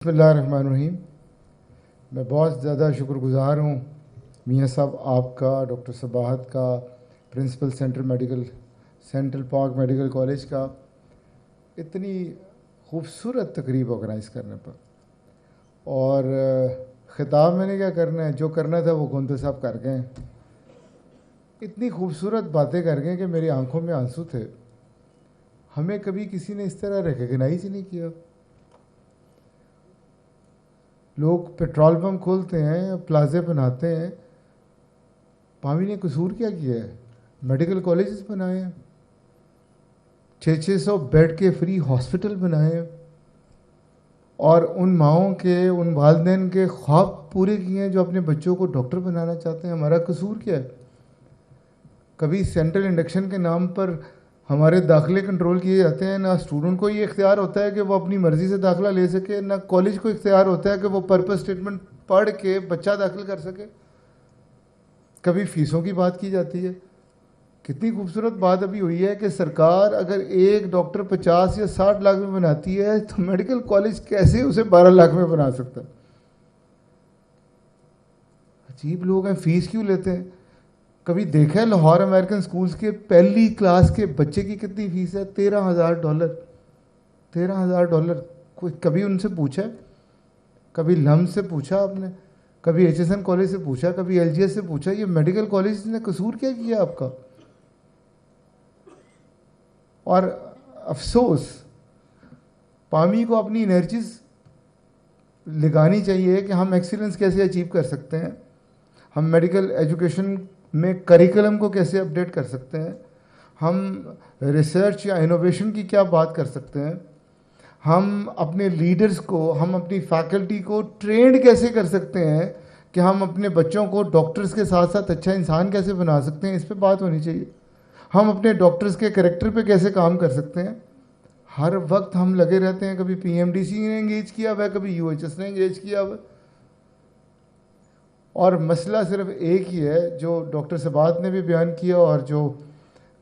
بسم اللہ الرحمن الرحیم. میں بہت زیادہ شکر گزار ہوں میاں صاحب آپ کا، ڈاکٹر صباحت کا، پرنسپل سینٹرل پاک میڈیکل کالج کا، اتنی خوبصورت تقریب آرگنائز کرنے پر. اور خطاب میں نے کیا کرنا ہے، جو کرنا تھا وہ گوندے صاحب کر گئے. اتنی خوبصورت باتیں کر گئے کہ میری آنکھوں میں آنسو تھے. ہمیں کبھی کسی نے اس طرح ریکگنائز ہی نہیں کیا. لوگ پیٹرول پمپ کھولتے ہیں، پلازے بناتے ہیں. پامی نے قصور کیا ہے؟ میڈیکل کالجز بنائے ہیں، 600 بیڈ کے فری ہاسپٹل بنائے ہیں، اور ان ماؤں کے، ان والدین کے خواب پورے کیے ہیں جو اپنے بچوں کو ڈاکٹر بنانا چاہتے ہیں. ہمارا قصور کیا ہے؟ کبھی سینٹرل انڈکشن کے نام پر ہمارے داخلے کنٹرول کیے جاتے ہیں. نہ اسٹوڈنٹ کو یہ اختیار ہوتا ہے کہ وہ اپنی مرضی سے داخلہ لے سکے، نہ کالج کو اختیار ہوتا ہے کہ وہ پرپس اسٹیٹمنٹ پڑھ کے بچہ داخل کر سکے. کبھی فیسوں کی بات کی جاتی ہے. کتنی خوبصورت بات ابھی ہوئی ہے کہ سرکار اگر ایک ڈاکٹر 50 یا 60 لاکھ میں بناتی ہے تو میڈیکل کالج کیسے اسے 12 لاکھ میں بنا سکتا ہے؟ عجیب لوگ ہیں. فیس کیوں لیتے ہیں؟ کبھی دیکھا ہے لاہور امریکن سکولز کے پہلی کلاس کے بچے کی کتنی فیس ہے؟ $13,000. $13,000. کوئی کبھی ان سے پوچھا ہے؟ کبھی لم سے پوچھا آپ نے؟ کبھی ایچ ایس این کالج سے پوچھا؟ کبھی ایل جی ایس سے پوچھا یہ میڈیکل کالج نے قصور کیا کیا آپ کا؟ اور افسوس، پامی کو اپنی انرجیز لگانی چاہیے کہ ہم ایکسیلنس کیسے اچیو کر سکتے ہیں، ہم میڈیکل ایجوکیشن میں کریکلم کو کیسے اپڈیٹ کر سکتے ہیں، ہم ریسرچ یا انوویشن کی کیا بات کر سکتے ہیں، ہم اپنے لیڈرز کو، ہم اپنی فیکلٹی کو ٹرینڈ کیسے کر سکتے ہیں کہ ہم اپنے بچوں کو ڈاکٹرز کے ساتھ ساتھ اچھا انسان کیسے بنا سکتے ہیں. اس پہ بات ہونی چاہیے. ہم اپنے ڈاکٹرز کے کریکٹر پہ کیسے کام کر سکتے ہیں. ہر وقت ہم لگے رہتے ہیں، کبھی پی ایم ڈی سی نے انگیج کیا ہوا ہے، کبھی یو ایچ ایس نے انگیج کیا ہوا ہے. اور مسئلہ صرف ایک ہی ہے جو ڈاکٹر صباحت نے بھی بیان کیا اور جو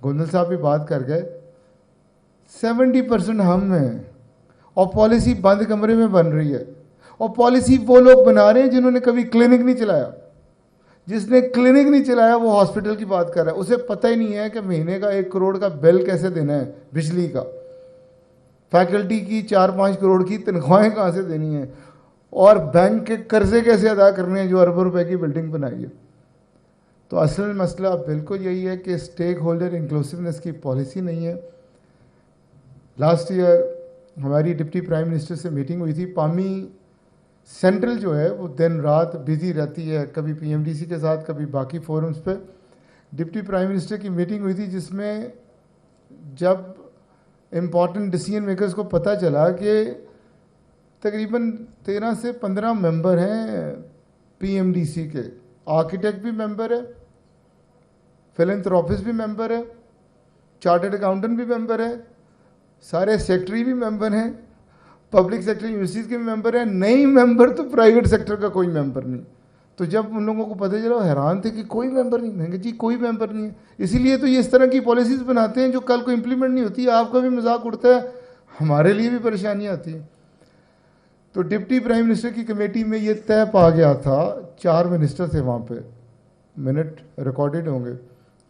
گوندل صاحب بھی بات کر گئے. 70% ہم ہیں، اور پالیسی بند کمرے میں بن رہی ہے. اور پالیسی وہ لوگ بنا رہے ہیں جنہوں نے کبھی کلینک نہیں چلایا. جس نے کلینک نہیں چلایا وہ ہاسپٹل کی بات کر رہا ہے. اسے پتہ ہی نہیں ہے کہ مہینے کا 1 کروڑ کا بل کیسے دینا ہے بجلی کا، فیکلٹی کی 4-5 کروڑ کی تنخواہیں کہاں سے دینی ہیں، اور بینک کے قرضے کیسے ادا کرنے ہیں جو اربوں روپے کی بلڈنگ بنائی ہے. تو اصل مسئلہ بالکل یہی ہے کہ اسٹیک ہولڈر انکلوسیونیس کی پالیسی نہیں ہے. لاسٹ ایئر ہماری ڈپٹی پرائم منسٹر سے میٹنگ ہوئی تھی. پامی سینٹرل جو ہے وہ دن رات بزی رہتی ہے، کبھی پی ایم ڈی سی کے ساتھ، کبھی باقی فورمز پہ. ڈپٹی پرائم منسٹر کی میٹنگ ہوئی تھی جس میں جب امپورٹنٹ ڈیسیژن میکرز کو پتہ چلا کہ تقریباً 13 سے 15 ممبر ہیں پی ایم ڈی سی کے، آرکیٹیکٹ بھی ممبر ہے، فلنتھراپسٹ بھی ممبر ہے، چارٹرڈ اکاؤنٹنٹ بھی ممبر ہے، سارے سیکٹری بھی ممبر ہیں، پبلک سیکٹر یونیورسٹیز کے بھی ممبر ہیں. نئی ممبر تو پرائیویٹ سیکٹر کا کوئی ممبر نہیں. تو جب ان لوگوں کو پتہ چلا حیران تھے کہ کوئی ممبر نہیں. میں کہ جی کوئی ممبر نہیں ہے. اسی لیے تو یہ اس طرح کی پالیسیز بناتے ہیں جو کل کو امپلیمنٹ نہیں ہوتی. آپ کا بھی مذاق اڑتا ہے، ہمارے لیے بھی پریشانیاں آتی ہیں. تو ڈپٹی پرائم منسٹر کی کمیٹی میں یہ طے پا گیا تھا، 4 منسٹر تھے وہاں پہ، منٹ ریکارڈڈ ہوں گے،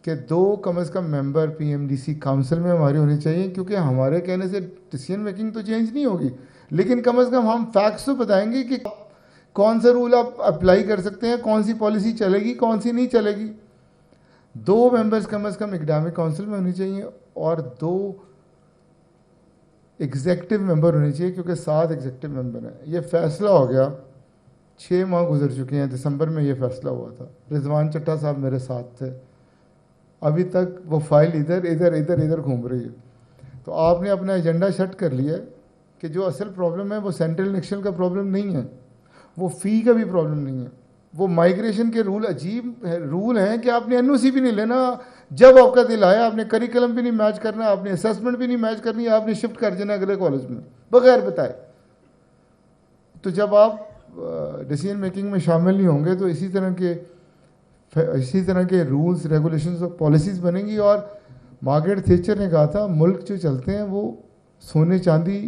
کہ 2 کم از کم member P M D C council میں ہماری ہونی چاہیے. کیونکہ ہمارے کہنے سے ڈیسیژن میکنگ تو چینج نہیں ہوگی، لیکن کم از کم ہم فیکٹس تو بتائیں گے کہ کون سا رول آپ اپلائی کر سکتے ہیں، کون سی پالیسی چلے گی، کون سی نہیں چلے گی. 2 ممبرز کم از کم اکیڈمک کاؤنسل میں ہونی چاہیے، اور 2 ایگزیکٹو ممبر ہونے چاہیے، کیونکہ 7 ایگزیکٹو ممبر ہیں. یہ فیصلہ ہو گیا، 6 ماہ گزر چکے ہیں. دسمبر میں یہ فیصلہ ہوا تھا. رضوان چٹھا صاحب میرے ساتھ تھے. ابھی تک وہ فائل ادھر گھوم رہی ہے. تو آپ نے اپنا ایجنڈا سیٹ کر لیا ہے کہ جو اصل پرابلم ہے وہ سینٹرل انڈکشن کا پرابلم نہیں ہے، وہ فی کا بھی پرابلم نہیں ہے. وہ مائگریشن کے رول عجیب رول ہیں کہ آپ نے این او سی بھی نہیں لینا. جب آپ کا دل آیا آپ نے کریکلم بھی نہیں میچ کرنا، آپ نے اسیسمنٹ بھی نہیں میچ کرنی، آپ نے شفٹ کر دینا اگلے کالج میں بغیر بتائے. تو جب آپ ڈیسیژن میکنگ میں شامل نہیں ہوں گے تو اسی طرح کے رولز، ریگولیشنز اور پالیسیز بنیں گی. اور مارگریٹ تھیچر نے کہا تھا ملک جو چلتے ہیں وہ سونے چاندی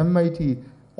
MIT,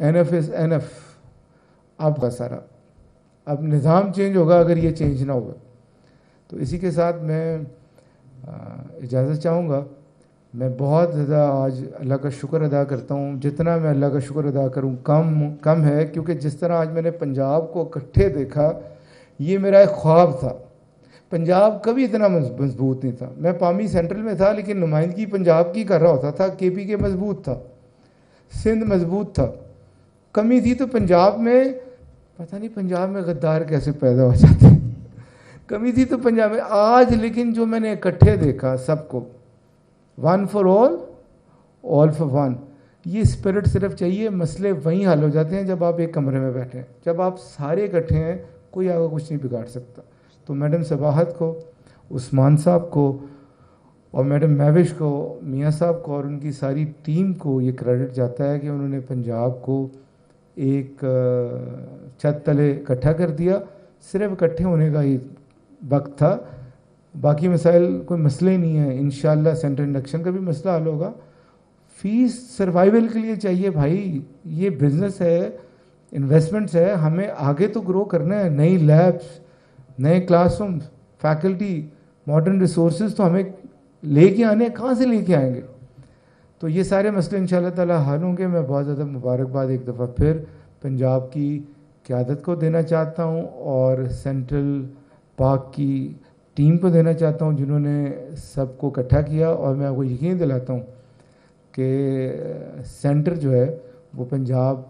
NF از NF. آپ کا سارا اب نظام چینج ہوگا اگر یہ چینج نہ ہوگا. تو اسی کے ساتھ میں اجازت چاہوں گا. میں بہت زیادہ آج اللہ کا شکر ادا کرتا ہوں. جتنا میں اللہ کا شکر ادا کروں کم ہے, کیونکہ جس طرح آج میں نے پنجاب کو اکٹھے دیکھا, یہ میرا ایک خواب تھا. پنجاب کبھی اتنا مضبوط نہیں تھا. میں پامی سینٹرل میں تھا لیکن نمائندگی پنجاب کی کر رہا ہوتا تھا. KPK مضبوط تھا, سندھ مضبوط تھا. کمی تھی تو پنجاب میں, پتہ نہیں پنجاب میں غدار کیسے پیدا ہو جاتے ہیں. کمی تھی تو پنجاب میں. آج لیکن جو میں نے اکٹھے دیکھا سب کو, one for all for one, یہ اسپرٹ صرف چاہیے. مسئلے وہیں حل ہو جاتے ہیں جب آپ ایک کمرے میں بیٹھے ہیں. جب آپ سارے اکٹھے ہیں کوئی آگے کچھ نہیں بگاڑ سکتا. تو میڈم صباحت کو, عثمان صاحب کو, اور میڈم مہوش کو, میاں صاحب کو اور ان کی ساری ٹیم کو یہ کریڈٹ جاتا ہے کہ انہوں نے پنجاب کو ایک چھت تلے اکٹھا کر دیا. صرف اکٹھے ہونے کا ہی وقت تھا. باقی مسائل کوئی مسئلے نہیں ہیں. انشاءاللہ سینٹر انڈکشن کا بھی مسئلہ حل ہوگا. فیس سروائیول کے لیے چاہیے بھائی. یہ بزنس ہے, انویسٹمنٹس ہے, ہمیں آگے تو گرو کرنا ہے. نئی لیبس, نئے class room, faculty, modern resources تو ہمیں لے کے آنے, کہاں سے لے کے آئیں گے؟ تو یہ سارے مسئلے انشاءاللہ تعالی حل ہوں گے. میں بہت زیادہ مبارکباد ایک دفعہ پھر پنجاب کی قیادت کو دینا چاہتا ہوں اور سینٹرل پاک کی ٹیم کو دینا چاہتا ہوں جنہوں نے سب کو اکٹھا کیا. اور میں آپ کو یقین دلاتا ہوں کہ سینٹر جو ہے وہ پنجاب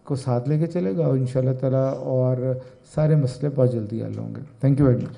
کو ساتھ لے کے چلے گا اور انشاءاللہ تعالی اور سارے مسئلے بہت جلدی حل ہوں گے. Thank you very much.